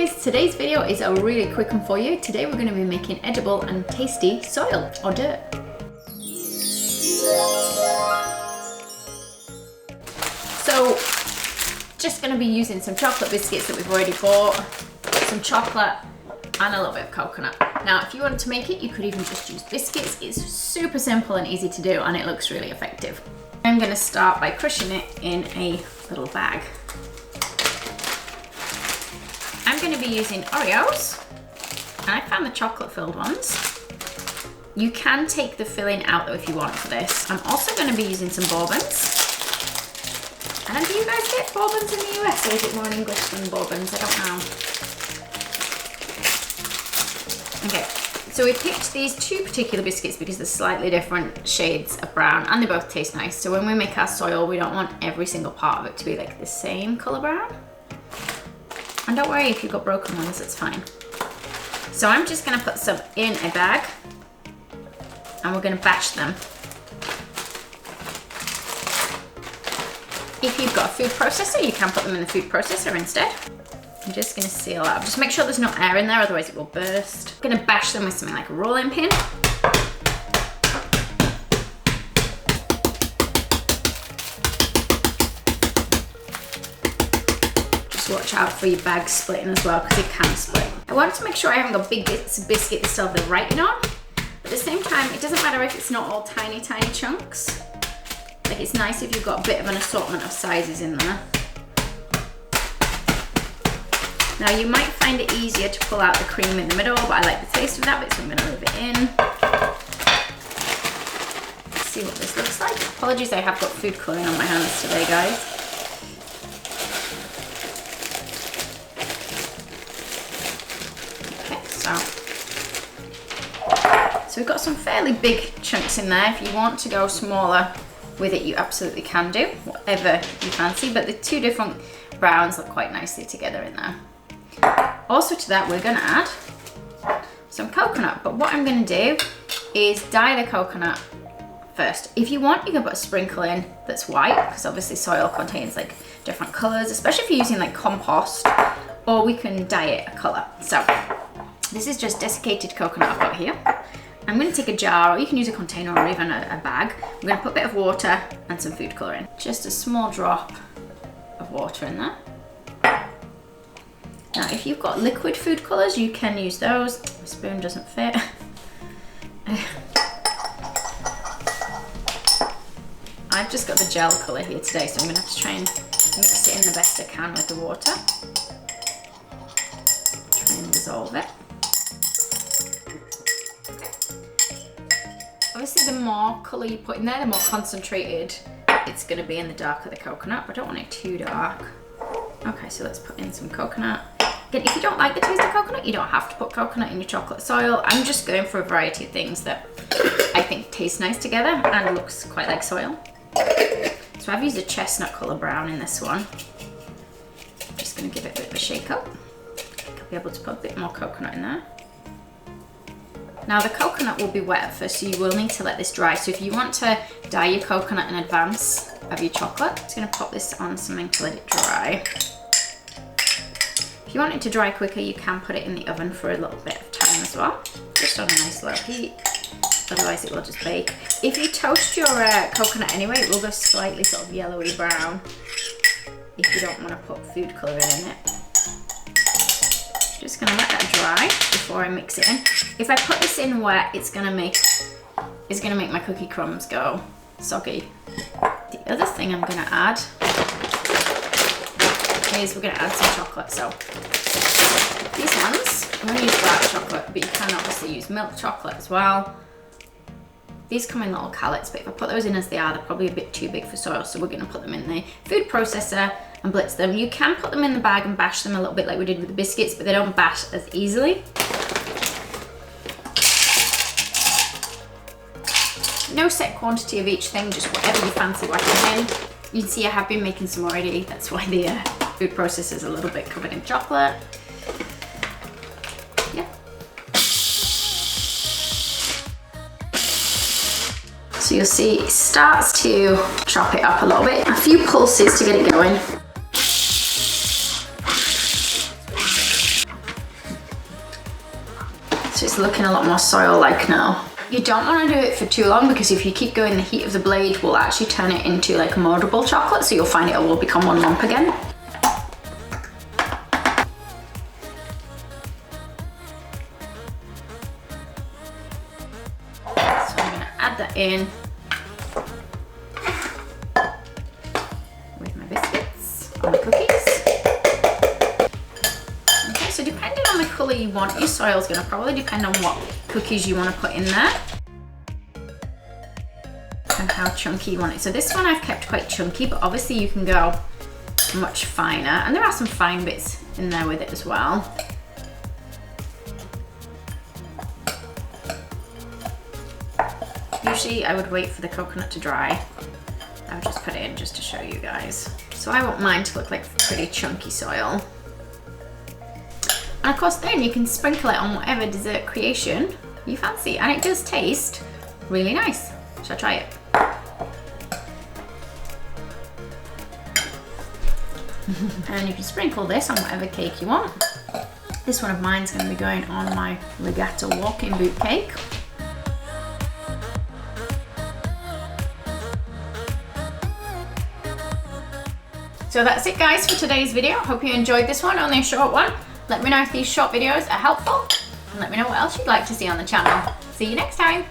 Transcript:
guys, today's video is a really quick one for you. Today we're going to be making edible and tasty soil or dirt. So just going to be using some chocolate biscuits that we've already bought, some chocolate and a little bit of coconut. Now if you want to make it, you could even just use biscuits. It's super simple and easy to do and it looks really effective. I'm going to start by crushing it in a little bag. I'm going to be using Oreos, and I found the chocolate filled ones. You can take the filling out though if you want for this. I'm also going to be using some Bourbons. And do you guys get Bourbons in the US, or is it more in English than Bourbons? I don't know. Okay, so we picked these two particular biscuits because they're slightly different shades of brown and they both taste nice. So when we make our soil, we don't want every single part of it to be like the same colour brown. And don't worry if you've got broken ones, it's fine. So I'm just gonna put some in a bag and we're gonna batch them. If you've got a food processor, you can put them in the food processor instead. I'm just gonna seal up. Just make sure there's no air in there, otherwise it will burst. I'm gonna bash them with something like a rolling pin. Watch out for your bag splitting as well, because it can split. I wanted to make sure I haven't got big bits of biscuit that still have the writing on, but at the same time it doesn't matter if it's not all tiny chunks. Like, it's nice if you've got a bit of an assortment of sizes in there. Now you might find it easier to pull out the cream in the middle, but I like the taste of that bit, so I'm going to leave it in. Let's see what this looks like. Apologies, I have got food colouring on my hands today, guys. So we've got some fairly big chunks in there. If you want to go smaller with it, you absolutely can do, whatever you fancy, but the two different browns look quite nicely together in there. Also to that, we're gonna add some coconut, but what I'm gonna do is dye the coconut first. If you want, you can put a sprinkle in that's white, because obviously soil contains like different colors, especially if you're using like compost, or we can dye it a color. So this is just desiccated coconut I've got here. I'm going to take a jar, or you can use a container or even a bag. I'm going to put a bit of water and some food colouring. Just a small drop of water in there. Now if you've got liquid food colours, you can use those. My spoon doesn't fit. I've just got the gel colour here today, so I'm going to have to try and mix it in the best I can with the water. Try and dissolve it. Obviously the more colour you put in there, the more concentrated it's going to be in the darker the coconut, but I don't want it too dark. Okay, so let's put in some coconut. Again, if you don't like the taste of coconut, you don't have to put coconut in your chocolate soil. I'm just going for a variety of things that I think taste nice together and looks quite like soil. So I've used a chestnut colour brown in this one. I'm just going to give it a bit of a shake up. I'll be able to put a bit more coconut in there. Now the coconut will be wet at first, so you will need to let this dry. So if you want to dye your coconut in advance of your chocolate, I'm just going to pop this on something to let it dry. If you want it to dry quicker, you can put it in the oven for a little bit of time as well, just on a nice low heat. Otherwise it will just bake. If you toast your coconut anyway, it will go slightly sort of yellowy brown if you don't want to put food colouring in it. Just gonna let that dry before I mix it in. If I put this in wet, it's gonna make my cookie crumbs go soggy. The other thing I'm gonna add is we're gonna add some chocolate. So these ones, I'm gonna use dark chocolate, but you can obviously use milk chocolate as well. These come in little callets, but if I put those in as they are, they're probably a bit too big for soil, so we're gonna put them in the food processor and blitz them. You can put them in the bag and bash them a little bit like we did with the biscuits, but they don't bash as easily. No set quantity of each thing, just whatever you fancy whacking in. You can see I have been making some already, that's why the food processor is a little bit covered in chocolate. Yeah. So you'll see it starts to chop it up a little bit. A few pulses to get it going. So it's looking a lot more soil-like now. You don't want to do it for too long because if you keep going, the heat of the blade will actually turn it into like a moldable chocolate, so you'll find it will become one lump again. So I'm going to add that in with my biscuits or my cookies. Okay, so depending on the colour you want, your soil is going to probably depend on what cookies you want to put in there and how chunky you want it. So this one I've kept quite chunky, but obviously you can go much finer, and there are some fine bits in there with it as well. Usually I would wait for the coconut to dry. I would just put it in just to show you guys. So I want mine to look like pretty chunky soil. And of course then you can sprinkle it on whatever dessert creation you fancy, and it does taste really nice. Shall I try it? And you can sprinkle this on whatever cake you want. This one of mine is going to be going on my regatta walking boot cake. So that's it guys for today's video. Hope you enjoyed this one, only a short one. Let me know if these short videos are helpful, and let me know what else you'd like to see on the channel. See you next time.